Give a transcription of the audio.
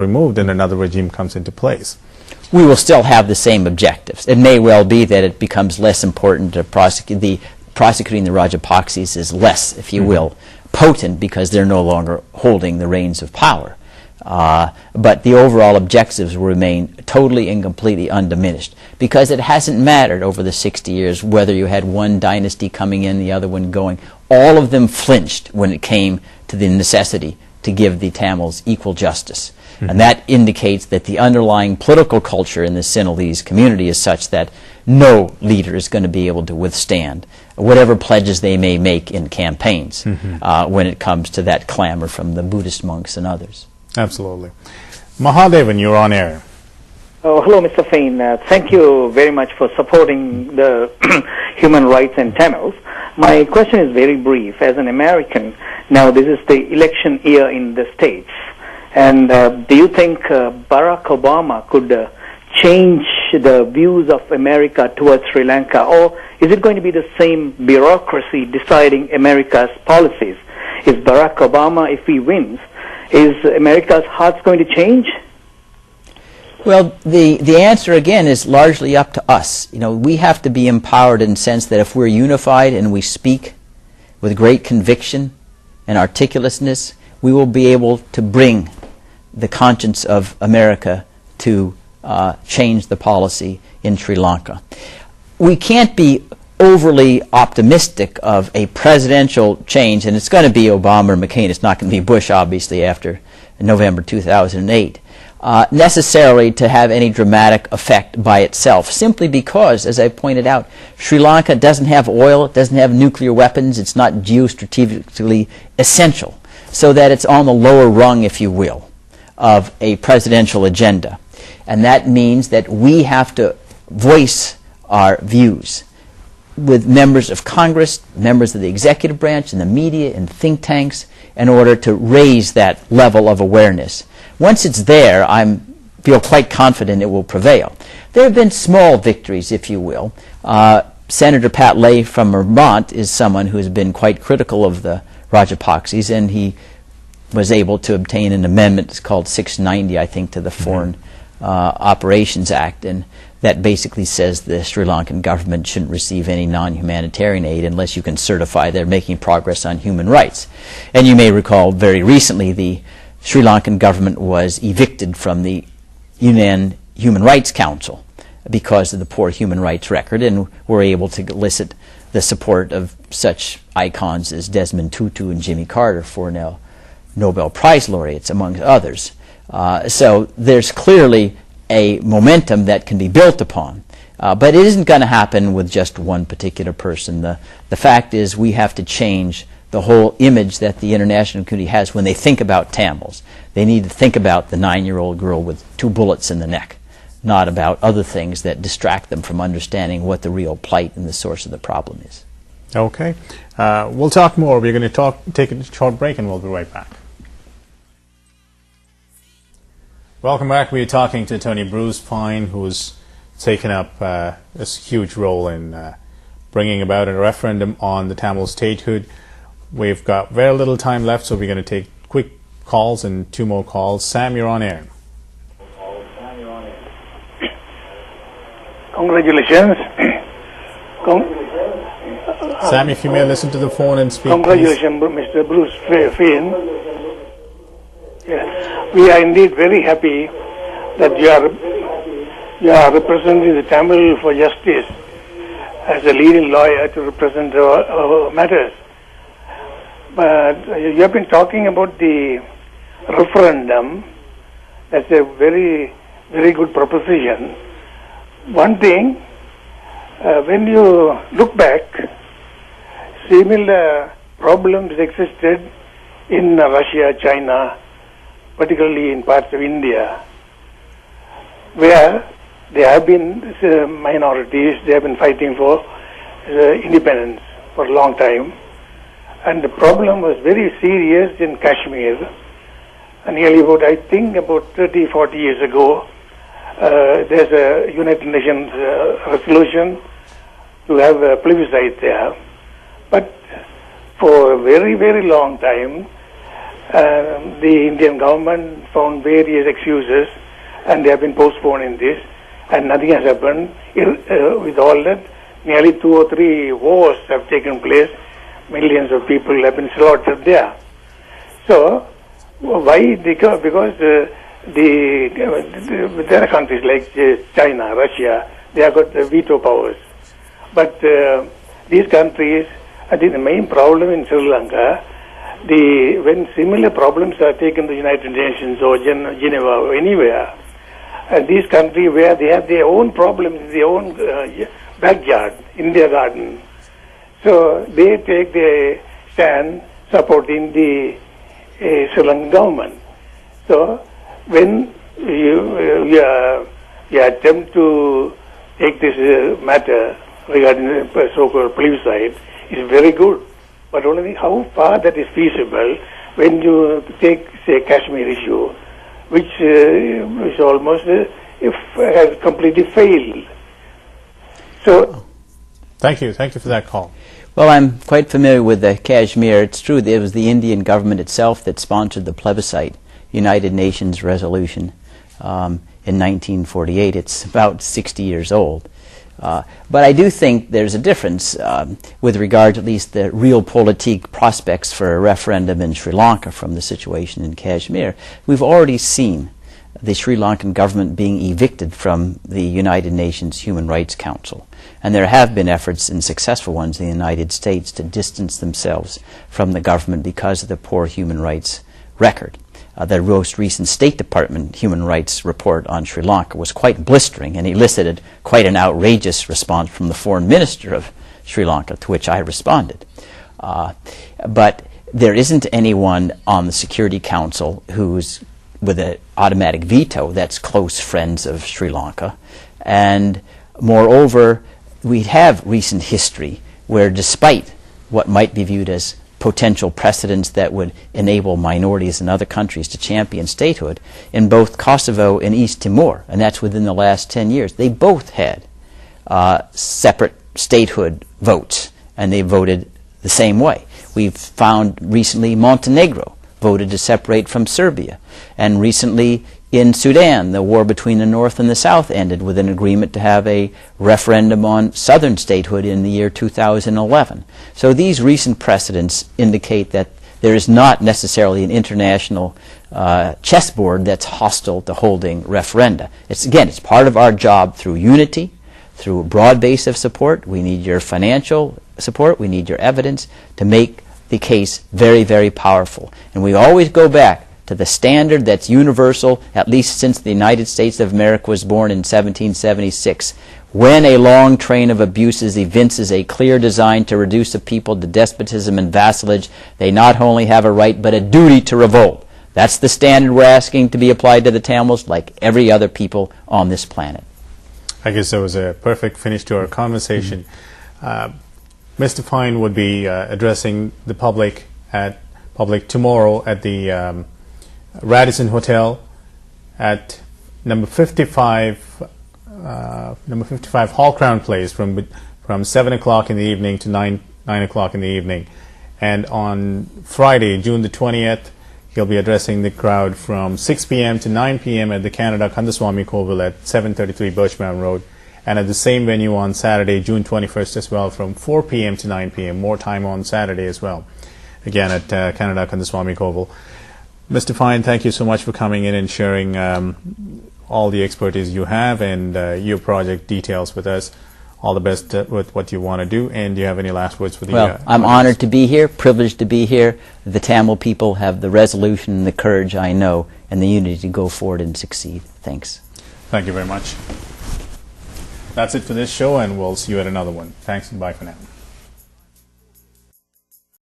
removed and another regime comes into place. We will still have the same objectives. It may well be that it becomes less important to prosecuting the Rajapakses is less, if you will, potent because they're no longer holding the reins of power. But the overall objectives will remain totally and completely undiminished because it hasn't mattered over the 60 years whether you had one dynasty coming in, the other one going. All of them flinched when it came to the necessity to give the Tamils equal justice. And that indicates that the underlying political culture in the Sinhalese community is such that no leader is going to be able to withstand whatever pledges they may make in campaigns when it comes to that clamor from the Buddhist monks and others. Absolutely. Mahadevan, you're on air. Oh, hello, Mr. Fein. Thank you very much for supporting the human rights in Tamils. My question is very brief. As an American, now this is the election year in the States. And do you think Barack Obama could change the views of America towards Sri Lanka? Or is it going to be the same bureaucracy deciding America's policies? Is Barack Obama, if he wins, is America's heart going to change? Well, the answer, again, is largely up to us. You know, we have to be empowered in the sense that if we're unified and we speak with great conviction and articulateness, we will be able to bring the conscience of America to change the policy in Sri Lanka. We can't be overly optimistic of a presidential change, and it's going to be Obama or McCain. It's not going to be Bush, obviously, after November 2008, necessarily to have any dramatic effect by itself, simply because, as I pointed out, Sri Lanka doesn't have oil, it doesn't have nuclear weapons, it's not geostrategically essential, so that it's on the lower rung, if you will, of a presidential agenda. And that means that we have to voice our views with members of Congress, members of the executive branch, and the media, and think tanks, in order to raise that level of awareness. Once it's there, I feel quite confident it will prevail. There have been small victories, if you will. Senator Pat Leahy from Vermont is someone who has been quite critical of the Rajapakses, and he was able to obtain an amendment, it's called 690, I think, to the Foreign Operations Act, and that basically says the Sri Lankan government shouldn't receive any non-humanitarian aid unless you can certify they're making progress on human rights. And you may recall very recently the Sri Lankan government was evicted from the UN Human Rights Council because of the poor human rights record, and were able to elicit the support of such icons as Desmond Tutu and Jimmy Carter, for now Nobel Prize laureates, among others. So there's clearly a momentum that can be built upon. But it isn't going to happen with just one particular person. The fact is we have to change the whole image that the international community has when they think about Tamils. They need to think about the 9-year-old girl with 2 bullets in the neck, not about other things that distract them from understanding what the real plight and the source of the problem is. Okay. We'll talk more. We're going to take a short break and we'll be right back. Welcome back. We're talking to Attorney Bruce Fein, who's taken up this huge role in bringing about a referendum on the Tamil statehood. We've got very little time left, so we're going to take quick calls and 2 more calls. Sam, you're on air. Congratulations. Sam, if you may listen to the phone and speak, congratulations, please. Mr. Bruce Fein. Yeah. We are indeed very happy that you are representing the Tamil for Justice as a leading lawyer to represent our matters. But you have been talking about the referendum. That's a very, very good proposition. One thing, when you look back, similar problems existed in Russia, China, particularly in parts of India, where there have been minorities, they have been fighting for independence for a long time. And the problem was very serious in Kashmir. And nearly about, I think, about 30, 40 years ago, there's a United Nations resolution to have a plebiscite there. But for a very, very long time, the Indian government found various excuses, and they have been postponing this, and nothing has happened. With all that, nearly 2 or 3 wars have taken place. Millions of people have been slaughtered there. So, why? Because there are countries like China, Russia, they have got the veto powers. But these countries, I think the main problem in Sri Lanka, when similar problems are taken to the United Nations or Geneva or anywhere, these countries where they have their own problems in their own backyard, in their garden, so they take their stand supporting the Sri Lankan government. So when you attempt to take this matter regarding the so-called plebiscite is very good, but only how far that is feasible when you take, say, Kashmir issue, which is almost has completely failed. So, thank you for that call. Well, I'm quite familiar with the Kashmir. It's true that it was the Indian government itself that sponsored the plebiscite, United Nations resolution in 1948. It's about 60 years old. But I do think there's a difference with regard to at least the realpolitik prospects for a referendum in Sri Lanka from the situation in Kashmir. We've already seen the Sri Lankan government being evicted from the United Nations Human Rights Council. And there have been efforts, and successful ones, in the United States to distance themselves from the government because of the poor human rights record. The most recent State Department human rights report on Sri Lanka was quite blistering and elicited quite an outrageous response from the foreign minister of Sri Lanka, to which I responded. But there isn't anyone on the Security Council who's with an automatic veto that's close friends of Sri Lanka. And moreover, we have recent history where, despite what might be viewed as potential precedents that would enable minorities in other countries to champion statehood, in both Kosovo and East Timor, and that's within the last 10 years, they both had separate statehood votes, and they voted the same way. We've found recently Montenegro voted to separate from Serbia, and recently in Sudan, the war between the North and the South ended with an agreement to have a referendum on southern statehood in the year 2011. So these recent precedents indicate that there is not necessarily an international chessboard that's hostile to holding referenda. It's part of our job through unity, through a broad base of support. We need your financial support, we need your evidence to make the case very, very powerful. And we always go back to the standard that's universal, at least since the United States of America was born in 1776. When a long train of abuses evinces a clear design to reduce a people to despotism and vassalage, they not only have a right but a duty to revolt. That's the standard we're asking to be applied to the Tamils, like every other people on this planet. I guess that was a perfect finish to our conversation. Mr. Fein would be addressing the public tomorrow at the Radisson Hotel at number 55 Hall Crown Place from 7 o'clock in the evening to 9 o'clock in the evening. And on Friday, June the 20th, he'll be addressing the crowd from 6 p.m. to 9 p.m. at the Canada Kandaswamy Koval at 733 Birchbound Road. And at the same venue on Saturday, June 21st as well, from 4 p.m. to 9 p.m. More time on Saturday as well. Again at Canada Kandaswamy Koval. Mr. Fein, thank you so much for coming in and sharing all the expertise you have and your project details with us. All the best with what you want to do. And do you have any last words for the Well, I'm honored to be here, privileged to be here. The Tamil people have the resolution and the courage, I know, and the unity to go forward and succeed. Thanks. Thank you very much. That's it for this show, and we'll see you at another one. Thanks and bye for now.